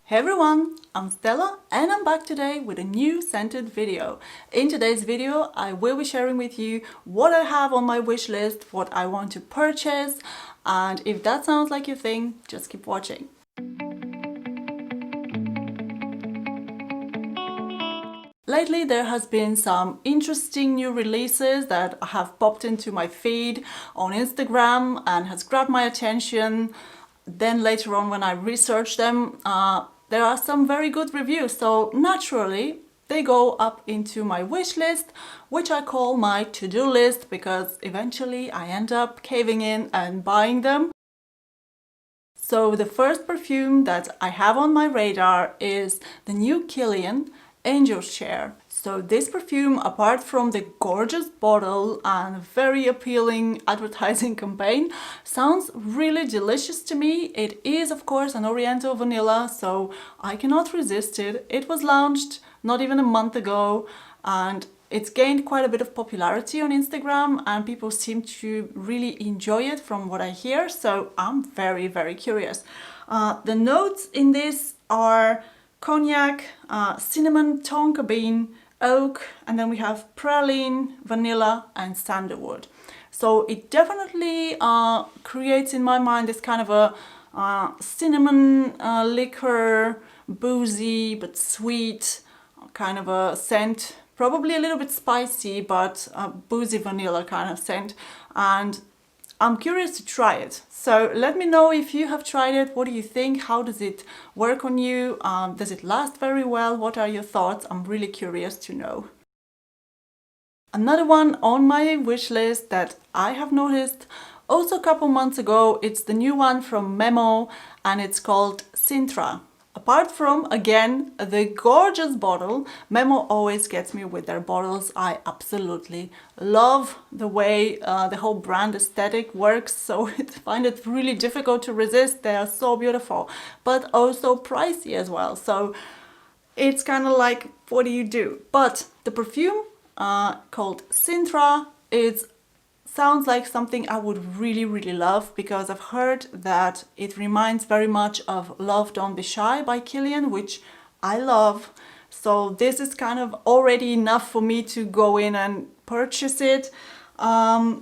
Hey everyone, I'm Stella and I'm back today with a new scented video. In today's video, I will be sharing with you what I have on my wish list, what I want to purchase, and if that sounds like your thing, just keep watching. Lately, there has been some interesting new releases that have popped into my feed on Instagram and has grabbed my attention. Then later on, when I researched them, there are some very good reviews. So naturally, they go up into my wish list, which I call my to-do list, because eventually I end up caving in and buying them. So the first perfume that I have on my radar is the new Killian Angel's Share. So this perfume, apart from the gorgeous bottle and very appealing advertising campaign, sounds really delicious to me. It is of course an Oriental vanilla, so I cannot resist it. It was launched not even a month ago and it's gained quite a bit of popularity on Instagram and people seem to really enjoy it from what I hear, so I'm very curious. The notes in this are cognac, cinnamon, tonka bean, oak, and then we have praline, vanilla and sandalwood. So it definitely creates in my mind this kind of a cinnamon liquor, boozy but sweet kind of a scent, probably a little bit spicy but boozy vanilla kind of scent, and I'm curious to try it. So let me know if you have tried it. What do you think? How does it work on you? Does it last very well? What are your thoughts? I'm really curious to know. Another one on my wish list that I have noticed also a couple months ago, it's the new one from Memo and it's called Synthra. Apart from, again, the gorgeous bottle, Memo always gets me with their bottles. I absolutely love the way the whole brand aesthetic works, so I find it really difficult to resist. They are so beautiful, but also pricey as well. So it's kind of like, what do you do? But the perfume called Synthra, sounds like something I would really love, because I've heard that it reminds very much of Love Don't Be Shy by Killian, which I love. So this is kind of already enough for me to go in and purchase it. The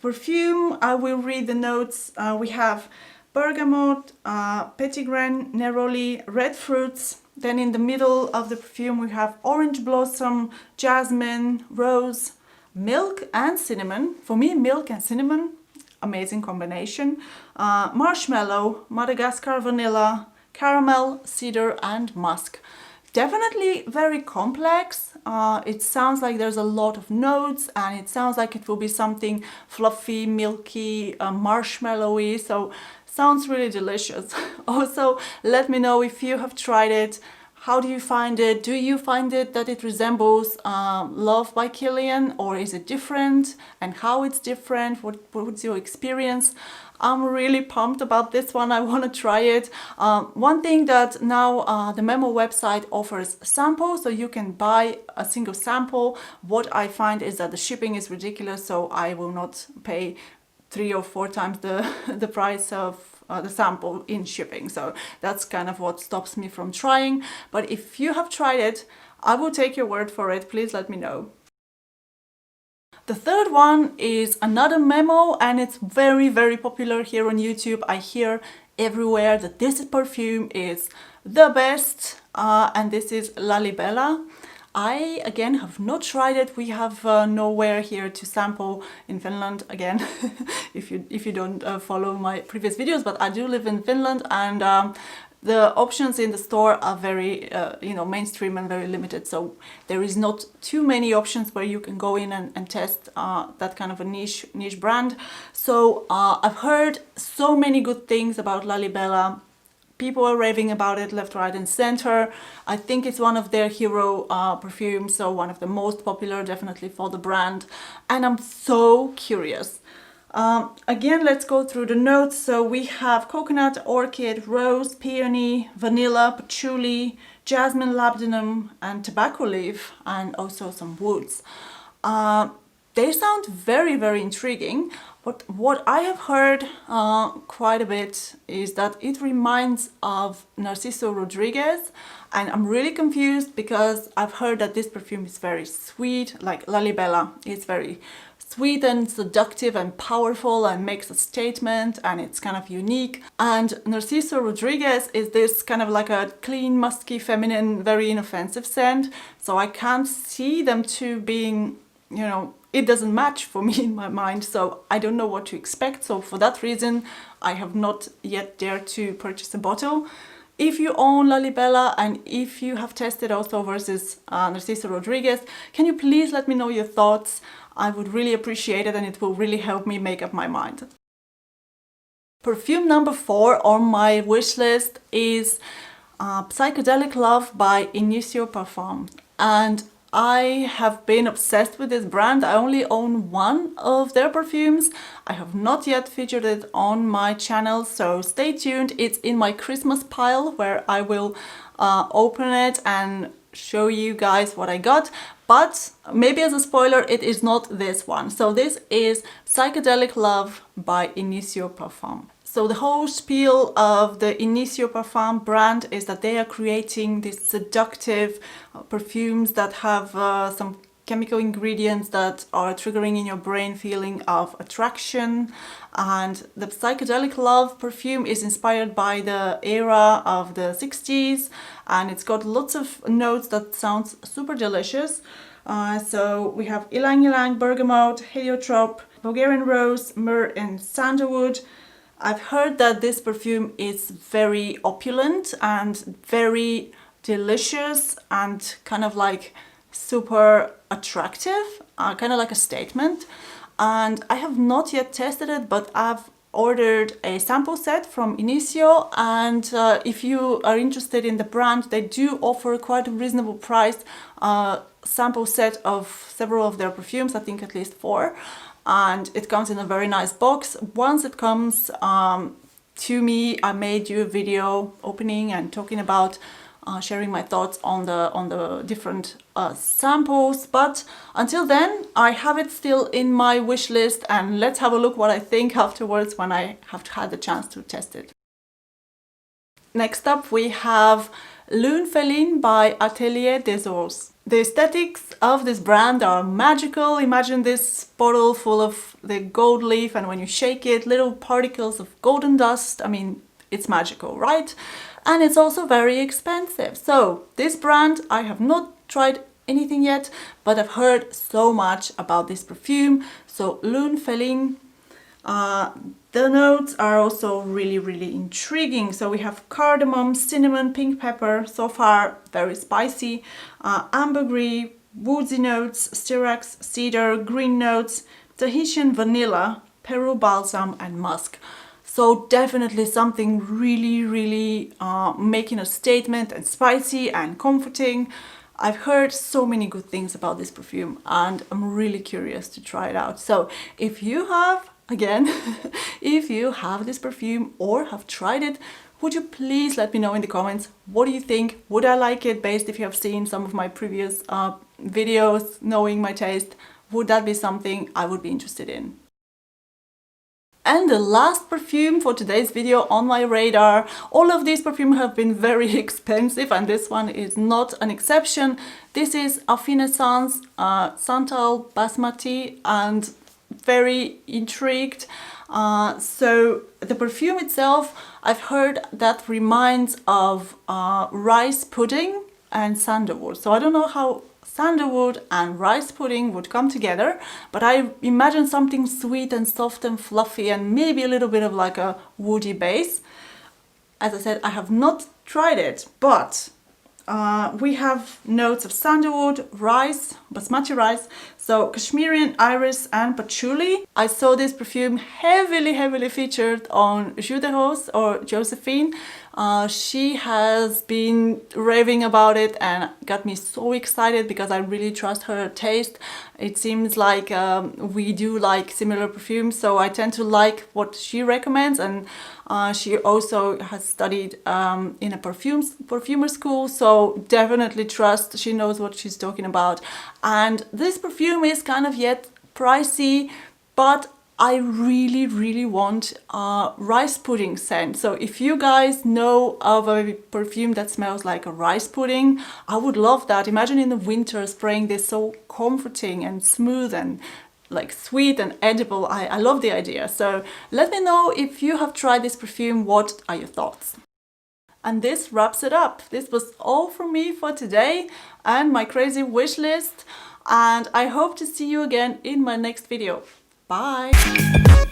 perfume, I will read the notes. We have bergamot, petitgrain, neroli, red fruits. Then in the middle of the perfume we have orange blossom, jasmine, rose, milk and cinnamon. For me, milk and cinnamon, amazing combination. Marshmallow, Madagascar vanilla, caramel, cedar and musk. Definitely very complex. It sounds like there's a lot of notes and it sounds like it will be something fluffy, milky, marshmallowy, so sounds really delicious. Also, let me know if you have tried it. How do you find it? Do you find it that it resembles Love by Killian, or is it different? And how it's different? What's your experience? I'm really pumped about this one. I want to try it. One thing that now the Memo website offers samples, so you can buy a single sample. What I find is that the shipping is ridiculous, so I will not pay 3 or 4 times the price of the sample in shipping. So that's kind of what stops me from trying. But if you have tried it, I will take your word for it. Please let me know. The third one is another Memo and it's very popular here on YouTube. I hear everywhere that this perfume is the best and this is Lalibela. I again have not tried it. We have nowhere here to sample in Finland again if you don't follow my previous videos, but I do live in Finland and the options in the store are very mainstream and very limited, so there is not too many options where you can go in and test that kind of a niche brand. So I've heard so many good things about Lalibela. People are raving about it left, right and center. I think it's one of their hero perfumes, so one of the most popular definitely for the brand, and I'm so curious. Again, let's go through the notes. So we have coconut, orchid, rose, peony, vanilla, patchouli, jasmine, labdanum and tobacco leaf, and also some woods. they sound very, very intriguing. But what I have heard quite a bit is that it reminds of Narciso Rodriguez, and I'm really confused because I've heard that this perfume is very sweet, like Lalibela. It's very sweet and seductive and powerful and makes a statement, and it's kind of unique. And Narciso Rodriguez is this kind of like a clean, musky, feminine, very inoffensive scent. So I can't see them two being, you know, it doesn't match for me in my mind, so I don't know what to expect. So for that reason, I have not yet dared to purchase a bottle. If you own Lalibela and if you have tested also versus Narciso Rodriguez, can you please let me know your thoughts? I would really appreciate it, and it will really help me make up my mind. Perfume number 4 on my wish list is Psychedelic Love by Initio Parfums. And I have been obsessed with this brand. I only own one of their perfumes. I have not yet featured it on my channel, so stay tuned. It's in my Christmas pile where I will open it and show you guys what I got. But maybe as a spoiler, it is not this one. So this is Psychedelic Love by Initio Parfums. So the whole spiel of the Initio Parfums brand is that they are creating these seductive perfumes that have some chemical ingredients that are triggering in your brain feeling of attraction. And the Psychedelic Love perfume is inspired by the era of the 60s, and it's got lots of notes that sounds super delicious. So we have ylang ylang, bergamot, heliotrope, Bulgarian rose, myrrh and sandalwood. I've heard that this perfume is very opulent and very delicious and kind of like super attractive, kind of like a statement. And I have not yet tested it, but I've ordered a sample set from Initio, and if you are interested in the brand, they do offer quite a reasonable price sample set of several of their perfumes, I think at least 4. And it comes in a very nice box. Once it comes to me, I made you a video opening and talking about sharing my thoughts on the different samples. But until then, I have it still in my wish list, and let's have a look what I think afterwards when I have had the chance to test it. Next up we have Loon Feline by Atelier des Ors. The aesthetics of this brand are magical. Imagine this bottle full of the gold leaf, and when you shake it, little particles of golden dust. I mean, it's magical, right? And it's also very expensive. So this brand, I have not tried anything yet, but I've heard so much about this perfume. So Loon Feline, the notes are also really intriguing. So we have cardamom, cinnamon, pink pepper, so far very spicy, ambergris, woodsy notes, styrax, cedar, green notes, Tahitian vanilla, Peru balsam and musk. So definitely something really making a statement and spicy and comforting. I've heard so many good things about this perfume and I'm really curious to try it out. So if you have, again, if you have this perfume or have tried it, would you please let me know in the comments, what do you think? Would I like it based if you have seen some of my previous videos, knowing my taste? Would that be something I would be interested in? And the last perfume for today's video on my radar. All of these perfumes have been very expensive and this one is not an exception. This is Affinessence Santal Basmati, and very intrigued. So the perfume itself, I've heard that reminds of rice pudding and sandalwood. So I don't know how sandalwood and rice pudding would come together, but I imagine something sweet and soft and fluffy and maybe a little bit of like a woody base. As I said, I have not tried it, but we have notes of sandalwood, rice, basmati rice, so Kashmirian iris and patchouli. I saw this perfume heavily featured on Jus de Rose or Josephine. She has been raving about it and got me so excited because I really trust her taste. It seems like we do like similar perfumes, so I tend to like what she recommends, and she also has studied in a perfumer school, so definitely trust she knows what she's talking about. And this perfume is kind of yet pricey, but I really want a rice pudding scent. So if you guys know of a perfume that smells like a rice pudding, I would love that. Imagine in the winter spraying this, so comforting and smooth and like sweet and edible. I love the idea. So let me know if you have tried this perfume. What are your thoughts? And this wraps it up. This was all from me for today and my crazy wish list. And I hope to see you again in my next video. Bye!